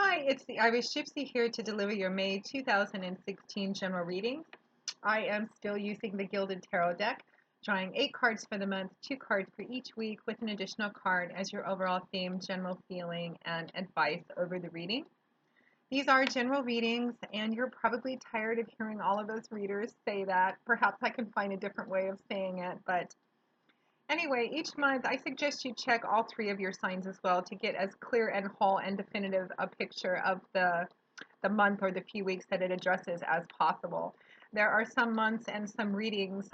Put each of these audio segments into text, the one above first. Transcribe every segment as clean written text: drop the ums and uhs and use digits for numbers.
Hi, it's the Irish Gypsy here to deliver your May 2016 general reading. I am still using the Gilded Tarot deck, drawing 8 cards for the month, 2 cards for each week with an additional card as your overall theme, general feeling, and advice over the reading. These are general readings, and you're probably tired of hearing all of those readers say that. Perhaps I can find a different way of saying it, but anyway, each month I suggest you check all 3 of your signs as well to get as clear and whole and definitive a picture of the month or the few weeks that it addresses as possible. There are some months and some readings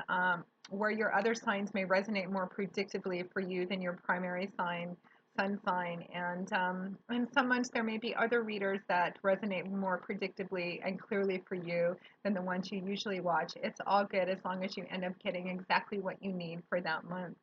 where your other signs may resonate more predictably for you than your primary sign, sun sign, and in some months there may be other readers that resonate more predictably and clearly for you than the ones you usually watch. It's all good as long as you end up getting exactly what you need for that month.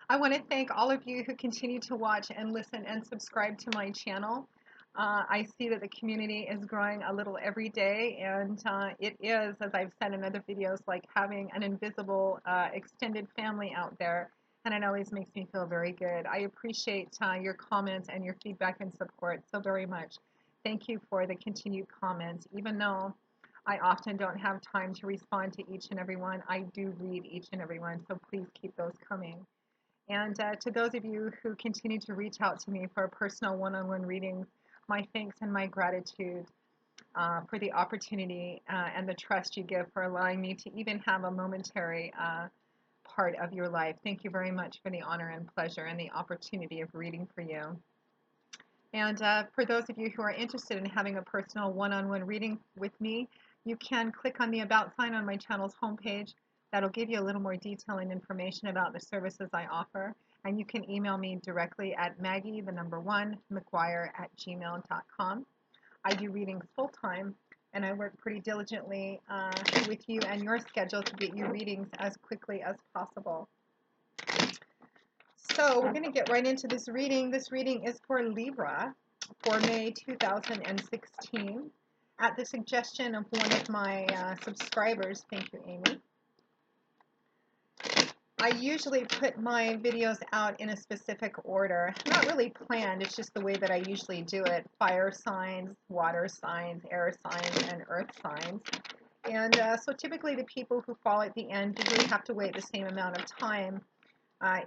I want to thank all of you who continue to watch and listen and subscribe to my channel. I see that the community is growing a little every day, and it is, as I've said in other videos, like having an invisible extended family out there, and it always makes me feel very good. I appreciate your comments and your feedback and support so very much. Thank you for the continued comments. Even though I often don't have time to respond to each and every one, I do read each and every one, so please keep those coming. And to those of you who continue to reach out to me for personal one-on-one readings, my thanks and my gratitude for the opportunity and the trust you give for allowing me to even have a momentary part of your life. Thank you very much for the honor and pleasure and the opportunity of reading for you. And for those of you who are interested in having a personal one-on-one reading with me, you can click on the About sign on my channel's homepage. That'll give you a little more detail and information about the services I offer. And you can email me directly at maggie1mcguire@gmail.com. I do readings full-time, and I work pretty diligently with you and your schedule to get you readings as quickly as possible. So we're going to get right into this reading. This reading is for Libra for May 2016 at the suggestion of one of my subscribers. Thank you, Amy. I usually put my videos out in a specific order. Not really planned, it's just the way that I usually do it. Fire signs, water signs, air signs, and earth signs. And so typically the people who fall at the end usually have to wait the same amount of time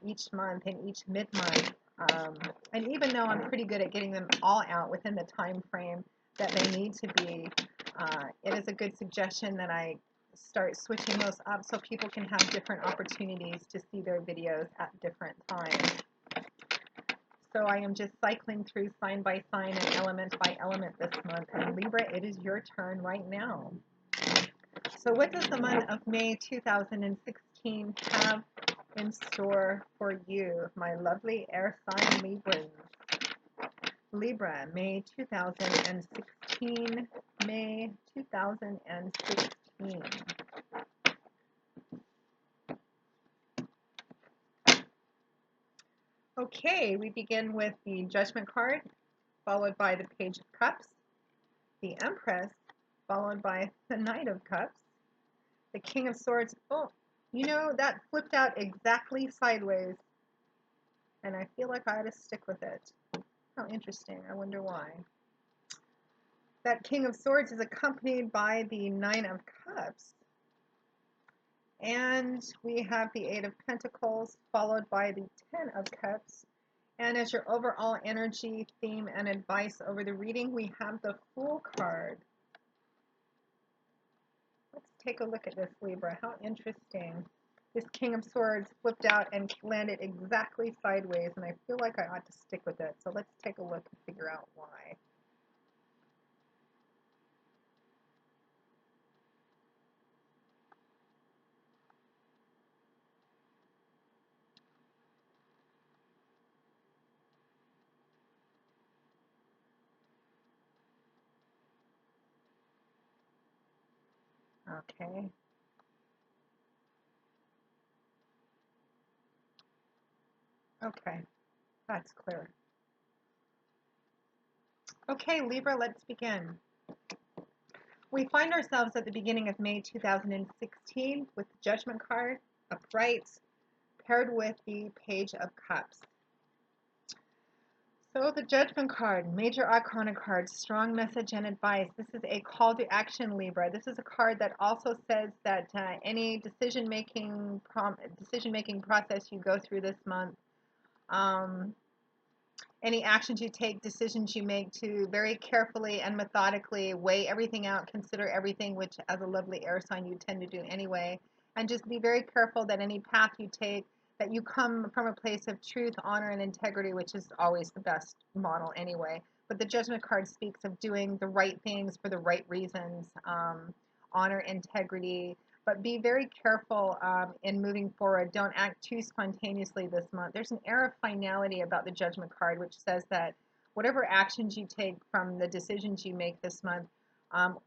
each month and each mid-month. And even though I'm pretty good at getting them all out within the time frame that they need to be, it is a good suggestion that I start switching those up so people can have different opportunities to see their videos at different times. So I am just cycling through sign by sign and element by element this month. And Libra, it is your turn right now. So what does the month of May 2016 have in store for you, my lovely air sign Librans? Libra, May 2016, May 2016. Okay, we begin with the Judgment card, followed by the Page of Cups, the Empress, followed by the Knight of Cups, the King of Swords. Oh, you know, that flipped out exactly sideways, and I feel like I ought to stick with it. How interesting. I wonder why. That King of Swords is accompanied by the Nine of Cups. And we have the Eight of Pentacles, followed by the Ten of Cups. And as your overall energy, theme, and advice over the reading, we have the Fool card. Let's take a look at this, Libra. How interesting. This King of Swords flipped out and landed exactly sideways, and I feel like I ought to stick with it. So let's take a look and figure out why. Okay. Okay, that's clear. Okay, Libra, let's begin. We find ourselves at the beginning of May 2016 with the Judgment card, upright, paired with the Page of Cups. So the Judgment card, Major Arcana card, strong message and advice. This is a call to action, Libra. This is a card that also says that any decision making process you go through this month, um, any actions you take, decisions you make, to very carefully and methodically weigh everything out, consider everything, which as a lovely air sign you tend to do anyway, and just be very careful that any path you take, that you come from a place of truth, honor, and integrity, which is always the best model anyway. But the Judgment card speaks of doing the right things for the right reasons, honor, integrity, but be very careful in moving forward. Don't act too spontaneously this month. There's an air of finality about the Judgment card, which says that whatever actions you take from the decisions you make this month um,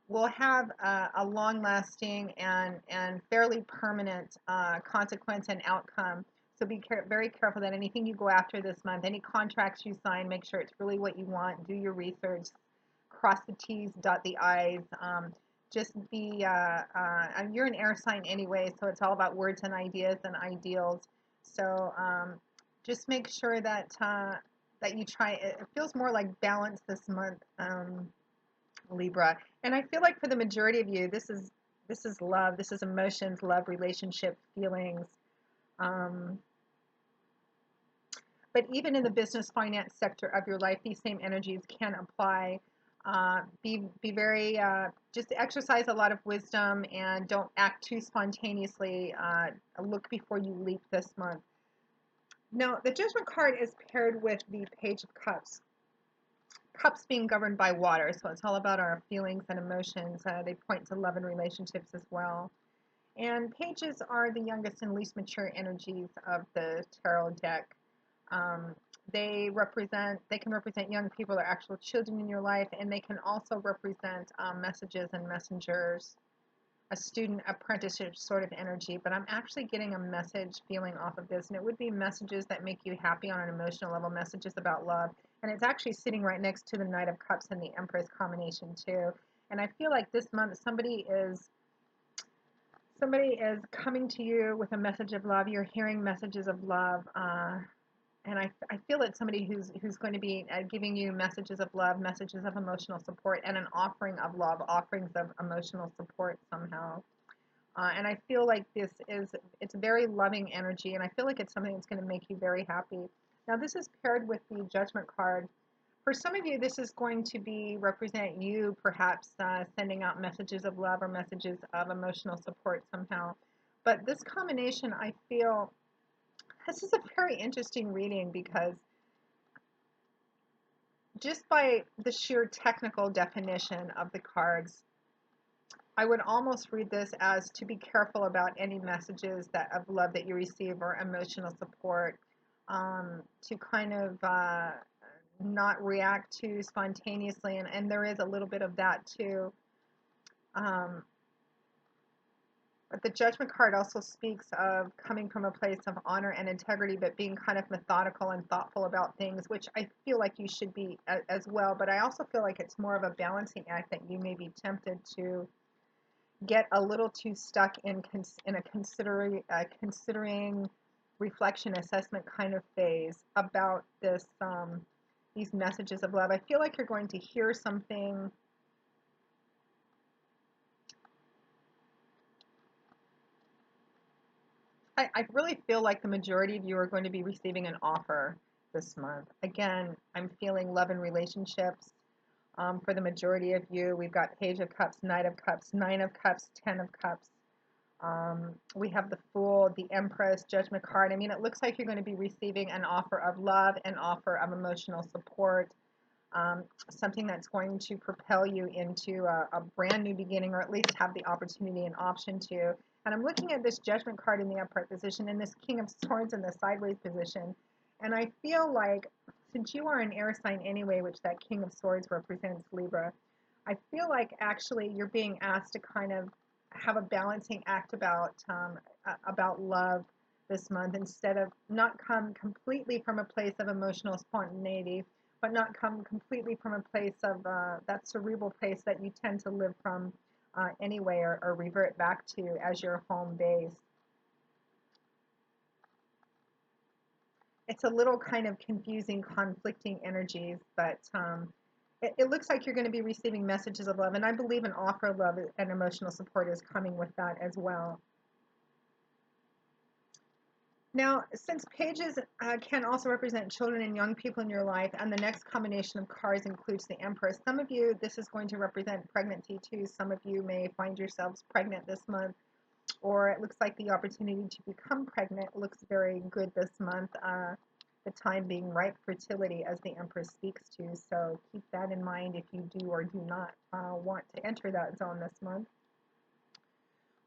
will have a long-lasting and fairly permanent consequence and outcome. So be very careful that anything you go after this month, any contracts you sign, make sure it's really what you want. Do your research, cross the T's, dot the I's. Just be, you're an air sign anyway, so it's all about words and ideas and ideals. So just make sure that you try. It feels more like balance this month, Libra. And I feel like for the majority of you, this is love. This is emotions, love, relationship, feelings. Um, but even in the business finance sector of your life, these same energies can apply. Be very just exercise a lot of wisdom and don't act too spontaneously. Look before you leap this month. Now, the Judgment card is paired with the Page of Cups. Cups being governed by water, so it's all about our feelings and emotions. They point to love and relationships as well. And pages are the youngest and least mature energies of the tarot deck. Um, they can represent young people or actual children in your life, and they can also represent messages and messengers, a student apprenticeship sort of energy. But I'm actually getting a message feeling off of this, and it would be messages that make you happy on an emotional level, messages about love. And it's actually sitting right next to the Knight of Cups and the Empress combination too. And I feel like this month somebody is coming to you with a message of love. You're hearing messages of love. And I feel it's somebody who's going to be giving you messages of love, messages of emotional support, and an offering of love, offerings of emotional support somehow. And I feel like it's very loving energy, and I feel like it's something that's going to make you very happy. Now, this is paired with the Judgment card. For some of you, this is going to be represent you perhaps sending out messages of love or messages of emotional support somehow. But this combination, I feel, this is a very interesting reading because just by the sheer technical definition of the cards, I would almost read this as to be careful about any messages of love that you receive or emotional support, to kind of not react too spontaneously, and there is a little bit of that too. Um, But the Judgment card also speaks of coming from a place of honor and integrity, but being kind of methodical and thoughtful about things, which I feel like you should be as well. But I also feel like it's more of a balancing act that you may be tempted to get a little too stuck in a considering reflection assessment kind of phase about these messages of love. I feel like you're going to hear something. I really feel like the majority of you are going to be receiving an offer this month. Again, I'm feeling love and relationships. For the majority of you, we've got Page of Cups, Knight of Cups, Nine of Cups, Ten of Cups. We have the Fool, the Empress, Judgment card. I mean, it looks like you're going to be receiving an offer of love, an offer of emotional support, something that's going to propel you into a brand new beginning, or at least have the opportunity and option to. And I'm looking at this Judgment card in the upright position and this King of Swords in the sideways position. And I feel like, since you are an air sign anyway, which that King of Swords represents, Libra, I feel like actually you're being asked to kind of have a balancing act about love this month, instead of not come completely from a place of emotional spontaneity, but not come completely from a place of that cerebral place that you tend to live from anyway, or revert back to as your home base. it's a little kind of confusing, conflicting energies, but it looks like you're going to be receiving messages of love, and I believe an offer of love and emotional support is coming with that as well. Now, since pages can also represent children and young people in your life, and the next combination of cards includes the Empress, some of you, this is going to represent pregnancy too. Some of you may find yourselves pregnant this month, or it looks like the opportunity to become pregnant looks very good this month. The time being ripe fertility, as the Empress speaks to. So keep that in mind if you do or do not want to enter that zone this month.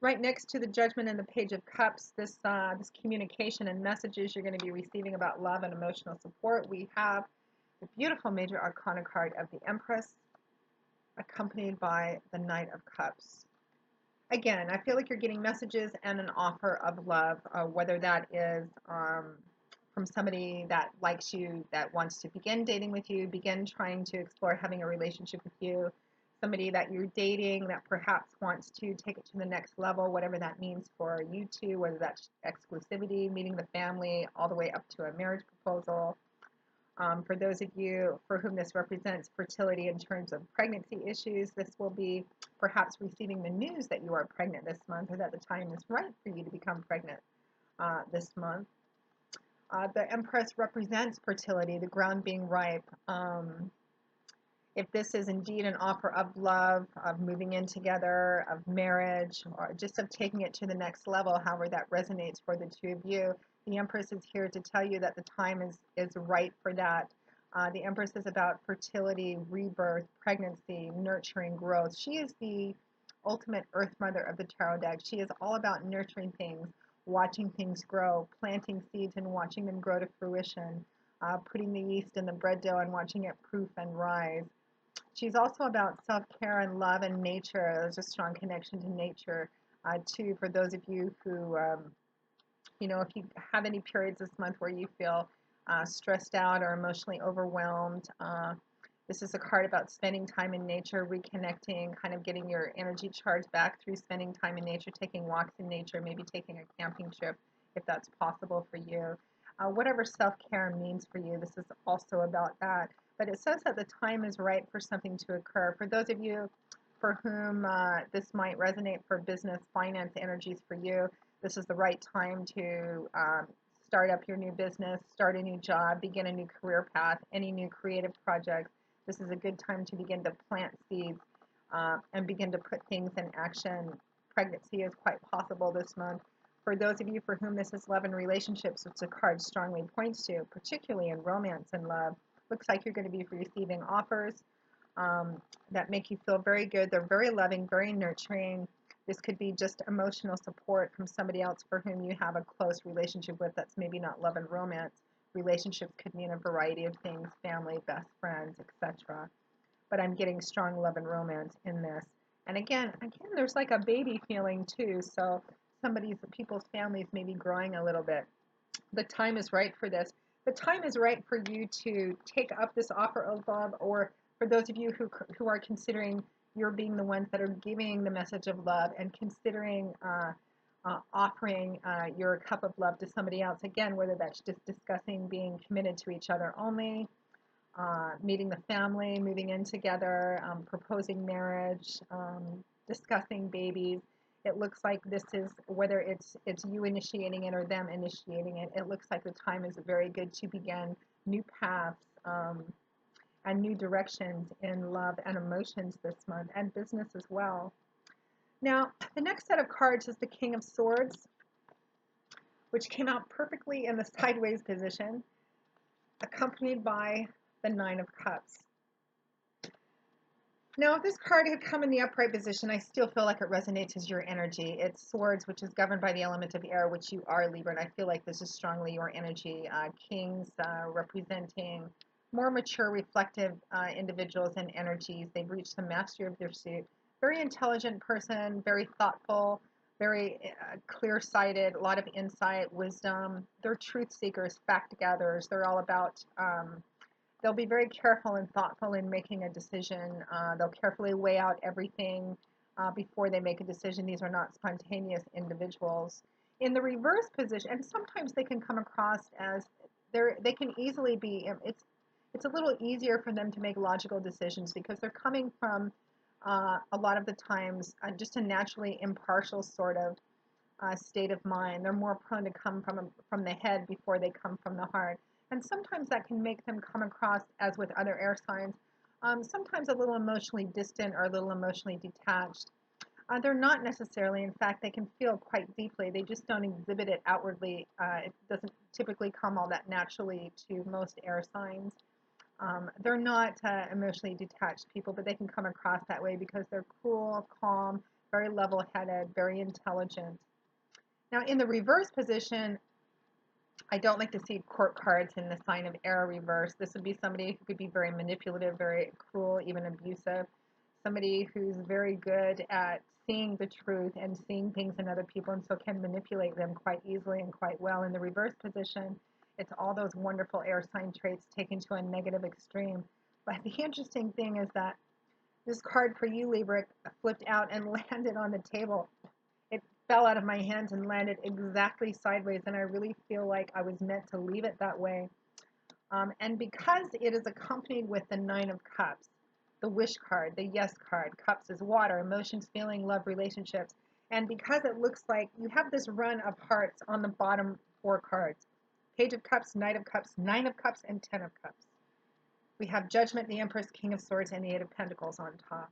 Right next to the Judgment and the Page of Cups, this communication and messages you're going to be receiving about love and emotional support, we have the beautiful Major Arcana card of the Empress, accompanied by the Knight of Cups. Again, I feel like you're getting messages and an offer of love, whether that is from somebody that likes you, that wants to begin dating with you, begin trying to explore having a relationship with you, somebody that you're dating that perhaps wants to take it to the next level, whatever that means for you two, whether that's exclusivity, meeting the family, all the way up to a marriage proposal. For those of you for whom this represents fertility in terms of pregnancy issues, this will be perhaps receiving the news that you are pregnant this month, or that the time is right for you to become pregnant this month. The Empress represents fertility, the ground being ripe. If this is indeed an offer of love, of moving in together, of marriage, or just of taking it to the next level, however that resonates for the two of you, the Empress is here to tell you that the time is right for that. The Empress is about fertility, rebirth, pregnancy, nurturing, growth. She is the ultimate Earth Mother of the Tarot deck. She is all about nurturing things, watching things grow, planting seeds and watching them grow to fruition, putting the yeast in the bread dough and watching it proof and rise. She's also about self-care and love and nature. There's a strong connection to nature, too, for those of you who, if you have any periods this month where you feel stressed out or emotionally overwhelmed. This is a card about spending time in nature, reconnecting, kind of getting your energy charged back through spending time in nature, taking walks in nature, maybe taking a camping trip if that's possible for you. Whatever self-care means for you, this is also about that. But it says that the time is right for something to occur. For those of you for whom this might resonate for business, finance energies for you, this is the right time to start up your new business, start a new job, begin a new career path, any new creative projects. This is a good time to begin to plant seeds and begin to put things in action. Pregnancy is quite possible this month. For those of you for whom this is love and relationships, which the card strongly points to, particularly in romance and love, looks like you're going to be receiving offers that make you feel very good. They're very loving, very nurturing. This could be just emotional support from somebody else for whom you have a close relationship with that's maybe not love and romance. Relationships could mean a variety of things, family, best friends, etc. But I'm getting strong love and romance in this. And again, there's like a baby feeling too. So people's families may be growing a little bit. The time is right for this. The time is right for you to take up this offer of love, or for those of you who are considering you're being the ones that are giving the message of love and considering offering your cup of love to somebody else. Again, whether that's just discussing being committed to each other only, meeting the family, moving in together, proposing marriage, discussing babies. It looks like this is, whether it's you initiating it or them initiating it, it looks like the time is very good to begin new paths and new directions in love and emotions this month, and business as well. Now, the next set of cards is the King of Swords, which came out perfectly in the sideways position, accompanied by the Nine of Cups. Now, if this card had come in the upright position, I still feel like it resonates as your energy. It's Swords, which is governed by the element of air, which you are, Libra, and I feel like this is strongly your energy. Kings representing more mature, reflective individuals and energies. They've reached the mastery of their suit. Very intelligent person, very thoughtful, very clear-sighted, a lot of insight, wisdom. They're truth seekers, fact gatherers. They're all about they'll be very careful and thoughtful in making a decision. They'll carefully weigh out everything before they make a decision. These are not spontaneous individuals. In the reverse position, and sometimes they can come across as they can easily be, it's a little easier for them to make logical decisions because they're coming from a lot of the times just a naturally impartial sort of state of mind. They're more prone to come from the head before they come from the heart. And sometimes that can make them come across, as with other air signs, sometimes a little emotionally distant or a little emotionally detached. They're not necessarily, in fact, they can feel quite deeply. They just don't exhibit it outwardly. It doesn't typically come all that naturally to most air signs. They're not emotionally detached people, but they can come across that way because they're cool, calm, very level headed, very intelligent. Now, in the reverse position, I don't like to see court cards in the sign of air reverse. This would be somebody who could be very manipulative, very cruel, even abusive. Somebody who's very good at seeing the truth and seeing things in other people and so can manipulate them quite easily and quite well. In the reverse position, it's all those wonderful air sign traits taken to a negative extreme. But the interesting thing is that this card for you, Libra, flipped out and landed on the table. It fell out of my hands and landed exactly sideways, and I really feel like I was meant to leave it that way. And because it is accompanied with the Nine of Cups, the wish card, the yes card, cups is water, emotions, feeling, love, relationships. And because it looks like you have this run of hearts on the bottom four cards, Page of Cups, Knight of Cups, Nine of Cups, and Ten of Cups. We have Judgment, the Empress, King of Swords, and the Eight of Pentacles on top.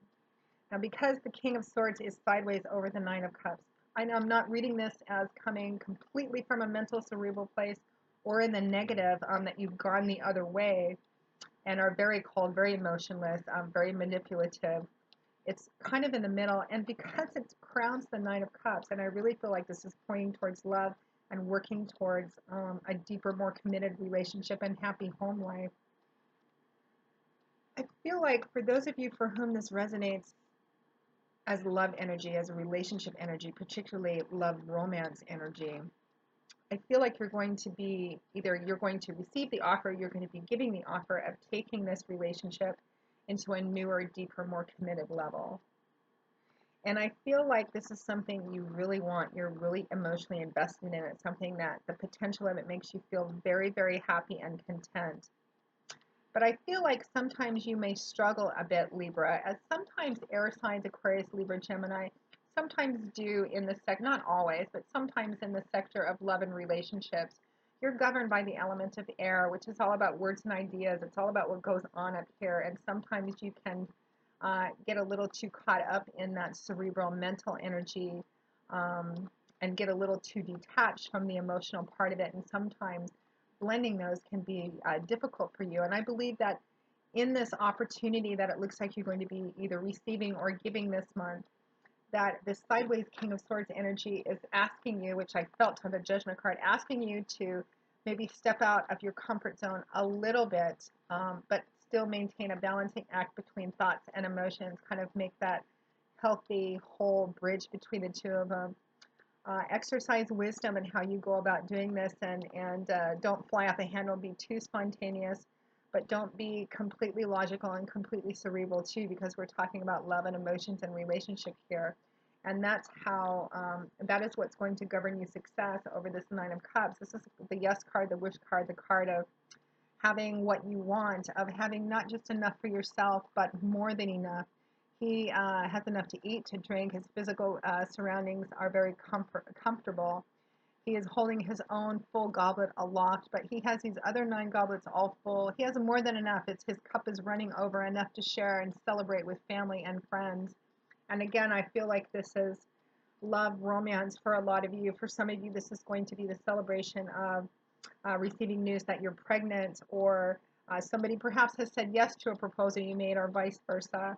Now, because the King of Swords is sideways over the Nine of Cups, I'm not reading this as coming completely from a mental cerebral place or in the negative, that you've gone the other way and are very cold, very emotionless, very manipulative. It's kind of in the middle. And because it crowns the Nine of Cups, and I really feel like this is pointing towards love and working towards a deeper, more committed relationship and happy home life, I feel like for those of you for whom this resonates as love energy, as a relationship energy, particularly love romance energy, I feel like you're going to be either you're going to receive the offer, you're going to be giving the offer of taking this relationship into a newer, deeper, more committed level. And I feel like this is something you really want. You're really emotionally invested in it, something that the potential of it makes you feel very, very happy and content. But I feel like sometimes you may struggle a bit, Libra, as sometimes air signs, Aquarius, Libra, Gemini, sometimes do in the not always, but sometimes in the sector of love and relationships. You're governed by the element of air, which is all about words and ideas. It's all about what goes on up here. And sometimes you can get a little too caught up in that cerebral mental energy and get a little too detached from the emotional part of it. And sometimes blending those can be difficult for you. And I believe that in this opportunity that it looks like you're going to be either receiving or giving this month, that this sideways King of Swords energy is asking you, which I felt on the Judgment card, asking you to maybe step out of your comfort zone a little bit, but still maintain a balancing act between thoughts and emotions, kind of make that healthy, whole bridge between the two of them. Exercise wisdom in how you go about doing this, and don't fly off the handle, be too spontaneous, but don't be completely logical and completely cerebral too, because we're talking about love and emotions and relationship here. And that's how, that is what's going to govern your success over this Nine of Cups. This is the yes card, the wish card, the card of having what you want, of having not just enough for yourself, but more than enough. He has enough to eat, to drink. His physical surroundings are very comfortable. He is holding his own full goblet aloft, but he has these other nine goblets all full. He has more than enough. It's his cup is running over, enough to share and celebrate with family and friends. And again, I feel like this is love, romance for a lot of you. For some of you, this is going to be the celebration of receiving news that you're pregnant, or somebody perhaps has said yes to a proposal you made, or vice versa.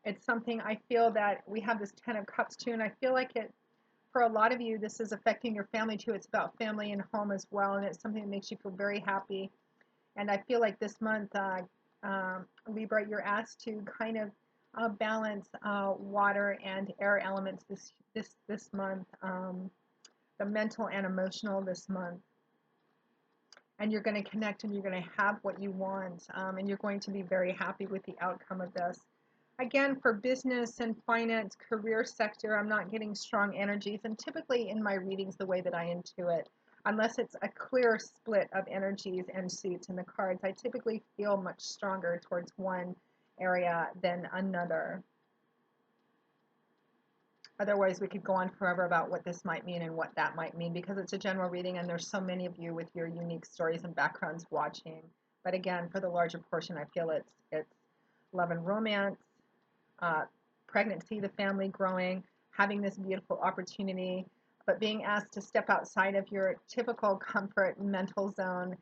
It's something I feel that we have this Ten of Cups too, and I feel like it, for a lot of you, this is affecting your family too. It's about family and home as well, and it's something that makes you feel very happy. And I feel like this month, Libra, you're asked to kind of balance water and air elements this month, the mental and emotional this month. And you're going to connect and you're going to have what you want, and you're going to be very happy with the outcome of this. Again, for business and finance, career sector, I'm not getting strong energies. And typically in my readings, the way that I intuit, Unless it's a clear split of energies and suits in the cards, I typically feel much stronger towards one area than another. Otherwise, we could go on forever about what this might mean and what that might mean because it's a general reading and there's so many of you with your unique stories and backgrounds watching. But again, for the larger portion, I feel it's love and romance, uh, pregnancy, the family growing, having this beautiful opportunity, but being asked to step outside of your typical comfort mental zone,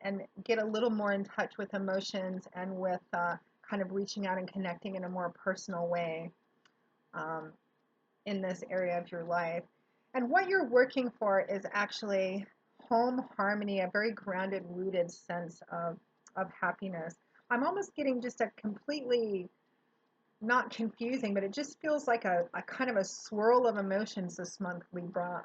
and get a little more in touch with emotions and with kind of reaching out and connecting in a more personal way um, in this area of your life. And what you're working for is actually home harmony, a very grounded, rooted sense of happiness. I'm almost getting just a completely not confusing, but it just feels like a kind of a swirl of emotions this month, Libra,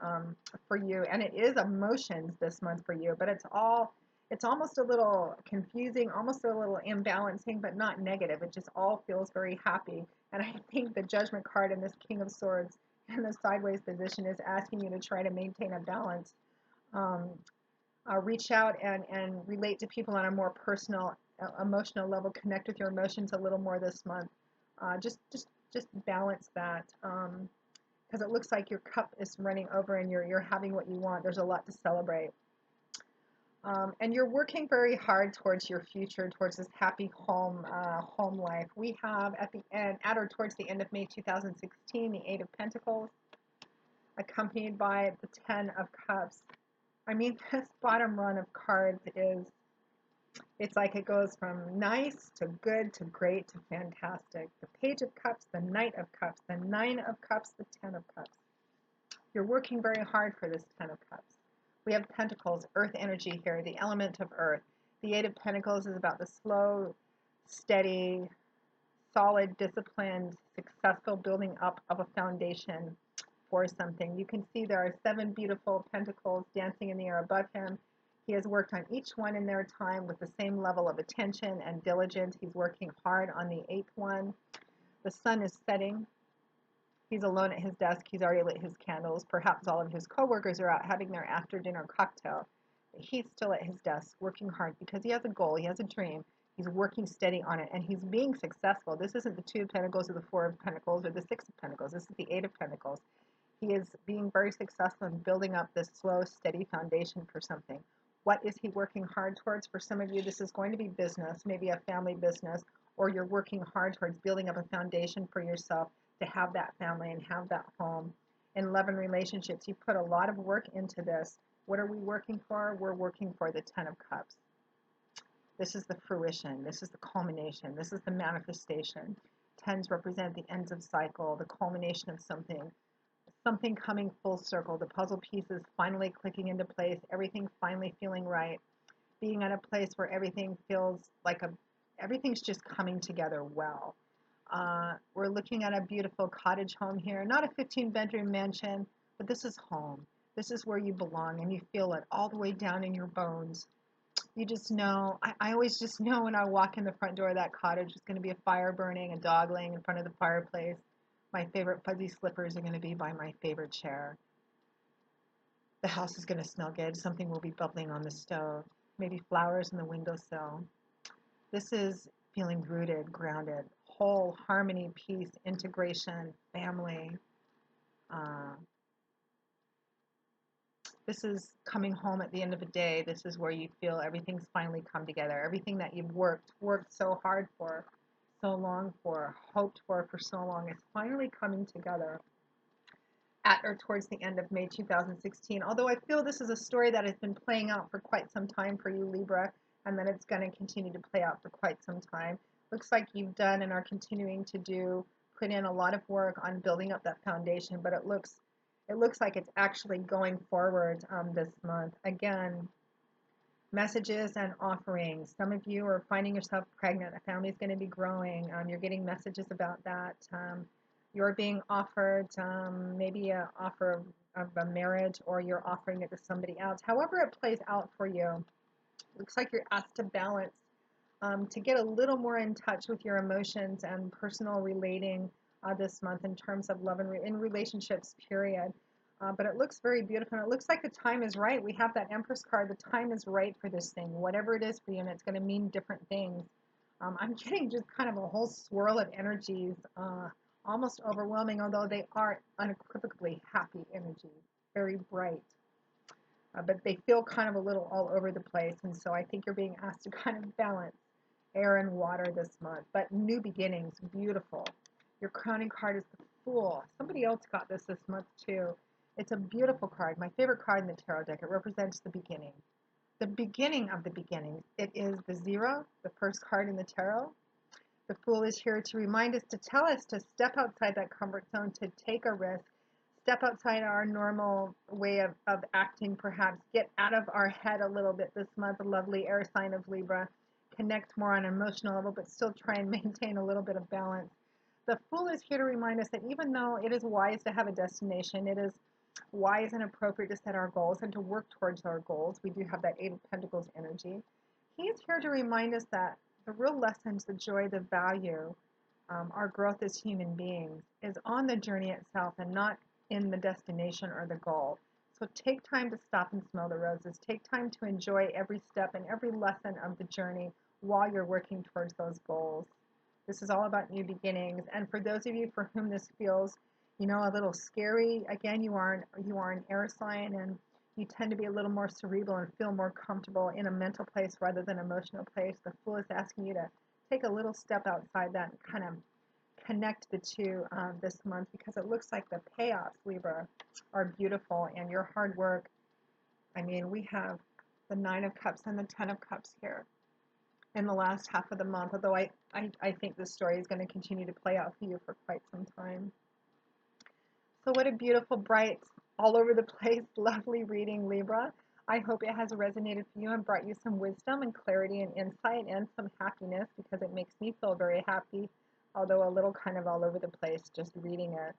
for you. And it is emotions this month for you, but it's almost a little confusing, almost a little imbalancing, but not negative. It just all feels very happy. And I think the Judgment card in this King of Swords in the sideways position is asking you to try to maintain a balance. Um, Reach out and relate to people on a more personal, emotional level. Connect with your emotions a little more this month. Just balance that because it looks like your cup is running over and you're having what you want. There's a lot to celebrate. And you're working very hard towards your future, towards this happy home life. We have at the end, at or towards the end of May 2016, the Eight of Pentacles, accompanied by the Ten of Cups. I mean, this bottom run of cards is, it's like it goes from nice to good to great to fantastic. The Page of Cups, the Knight of Cups, the Nine of Cups, the Ten of Cups. You're working very hard for this Ten of Cups. We have Pentacles, earth energy here, the element of earth. The Eight of Pentacles is about the slow, steady, solid, disciplined, successful building up of a foundation for something. You can see there are seven beautiful pentacles dancing in the air above him. He has worked on each one in their time with the same level of attention and diligence. He's working hard on the eighth one. The sun is setting. He's alone at his desk. He's already lit his candles. Perhaps all of his coworkers are out having their after dinner cocktail. But he's still at his desk working hard because he has a goal. He has a dream. He's working steady on it and he's being successful. This isn't the Two of Pentacles or the Four of Pentacles or the Six of Pentacles. This is the Eight of Pentacles. He is being very successful in building up this slow, steady foundation for something. What is he working hard towards? For some of you, this is going to be business, maybe a family business, or you're working hard towards building up a foundation for yourself to have that family and have that home. In love and relationships, you put a lot of work into this. What are we working for? We're working for the Ten of Cups. This is the fruition. This is the culmination. This is the manifestation. Tens represent the ends of cycle, the culmination of something coming full circle, the puzzle pieces finally clicking into place, everything finally feeling right, being at a place where everything feels like everything's just coming together well. We're looking at a beautiful cottage home here, not a 15-bedroom mansion, but this is home. This is where you belong and you feel it all the way down in your bones. You just know, I always just know when I walk in the front door of that cottage, there's going to be a fire burning, a dog laying in front of the fireplace. My favorite fuzzy slippers are going to be by my favorite chair. The house is going to smell good. Something will be bubbling on the stove. Maybe flowers in the windowsill. This is feeling rooted, grounded, whole, harmony, peace, integration, family. Uh, this is coming home at the end of the day. This is where you feel everything's finally come together. Everything that you've worked so hard for, so long for, hoped for so long is finally coming together at or towards the end of May 2016. Although I feel this is a story that has been playing out for quite some time for you, Libra, and that it's going to continue to play out for quite some time. Looks like you've done and are continuing to put in a lot of work on building up that foundation, but it looks like it's actually going forward this month. Again, messages and offerings. Some of you are finding yourself pregnant. A family is going to be growing. You're getting messages about that. You're being offered maybe an offer of a marriage, or you're offering it to somebody else. However it plays out for you, looks like you're asked to balance, to get a little more in touch with your emotions and personal relating this month in terms of love and in relationships, period. But it looks very beautiful, and it looks like the time is right. We have that Empress card. The time is right for this thing, whatever it is for you, and it's going to mean different things. I'm getting just kind of a whole swirl of energies, almost overwhelming, although they are unequivocally happy energies, very bright. But they feel kind of a little all over the place, and so I think you're being asked to kind of balance air and water this month. But new beginnings, beautiful. Your crowning card is the Fool. Somebody else got this month too. It's a beautiful card, my favorite card in the tarot deck. It represents the beginning of the beginnings. It is the Zero, the first card in the tarot. The Fool is here to remind us, to tell us to step outside that comfort zone, to take a risk, step outside our normal way of acting, perhaps get out of our head a little bit this month. The lovely air sign of Libra. Connect more on an emotional level, but still try and maintain a little bit of balance. The Fool is here to remind us that even though it is wise to have a destination, it is wise and appropriate to set our goals and to work towards our goals. We do have that Eight of Pentacles energy. He is here to remind us that the real lessons, the joy, the value, our growth as human beings is on the journey itself and not in the destination or the goal. So take time to stop and smell the roses. Take time to enjoy every step and every lesson of the journey while you're working towards those goals. This is all about new beginnings. And for those of you for whom this feels, a little scary, again, you are an air sign, and you tend to be a little more cerebral and feel more comfortable in a mental place rather than emotional place. The Fool is asking you to take a little step outside that and kind of connect the two this month, because it looks like the payoffs, Libra, are beautiful, and your hard work. I mean, we have the Nine of Cups and the Ten of Cups here in the last half of the month, although I think this story is going to continue to play out for you for quite some time. So what a beautiful, bright, all over the place, lovely reading, Libra. I hope it has resonated for you and brought you some wisdom and clarity and insight and some happiness, because it makes me feel very happy, although a little kind of all over the place just reading it.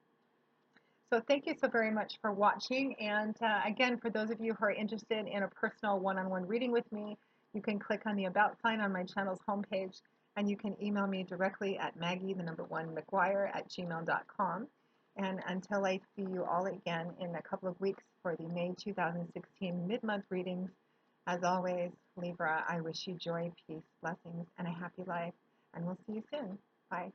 So thank you so very much for watching. And again, for those of you who are interested in a personal one-on-one reading with me, you can click on the About sign on my channel's homepage, and you can email me directly at maggie1mcguire@gmail.com. And until I see you all again in a couple of weeks for the May 2016 mid-month readings, as always, Libra, I wish you joy, peace, blessings, and a happy life. And we'll see you soon. Bye.